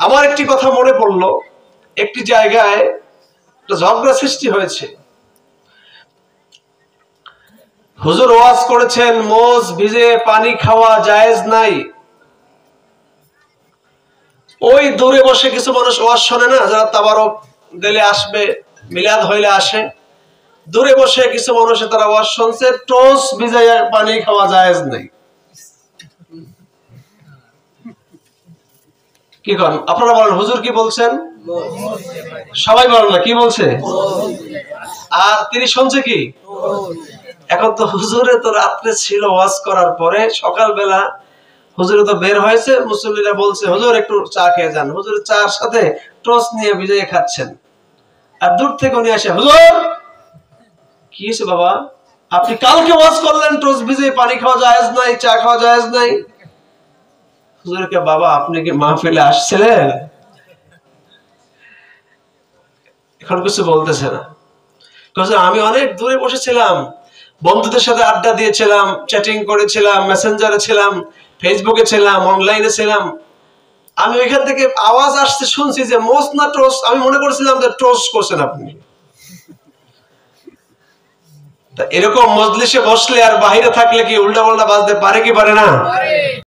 আমার একটি কথা মনে পড়লো, একটি জায়গায় একটা ঝগড়া সৃষ্টি হয়েছে। হুজুর ওয়াজ করেছেন মোজ ভিজে পানি খাওয়া জায়েজ নাই। ওই দূরে বসে কিছু মানুষ ওয়াজ শোনে না, যারা তাবারক দিলে আসবে, মিলাদ হইলে আসে, দূরে বসে কিছু মানুষ তারা ওয়াজ শুনছে টোস ভিজে পানি খাওয়া জায়েজ নাই। কি করেন আপনারা? বলেন হুজুর কি বলছেন? সবাই বলেন না কি বলছে? আর তিনি শুনছে কি? এখন তো হুজুরে তো রাত্রে ছিল ওয়াজ করার পরে, সকালবেলা হুজুরে তো বের হয়েছে, মুসল্লিরা বলছে হুজুর একটু চা খেয়ে যান। হুজুর চার সাথে টোস্ট নিয়ে ভিজিয়ে খাচ্ছেন, আর দূর থেকে উনি আসে, হুজুর কি হয়েছে বাবা, আপনি কালকে ওয়াজ করলেন টোস্ট ভিজিয়ে পানি খাওয়া জায়েজ নাই, চা খাওয়া জায়েজ নাই। হুজুরকে, বাবা আপনি কি মাহফিলে আসছিলেন? এখন কিছু বলতেছে না। আমি অনেক দূরে বসেছিলাম, বন্ধুদের সাথে আড্ডা দিয়েছিলাম, চ্যাটিং করেছিলাম, মেসেঞ্জারে ছিলাম, ফেসবুকে ছিলাম, অনলাইনে ছিলাম। আমি ওইখান থেকে আওয়াজ আসতে শুনছি যে মোস না টোস, আমি মনে করছিলাম যে টোস করছেন আপনি। তা এরকম মজলিসে বসলে আর বাহিরে থাকলে কি উল্টা পাল্টা বাজতে পারে কি পারে না?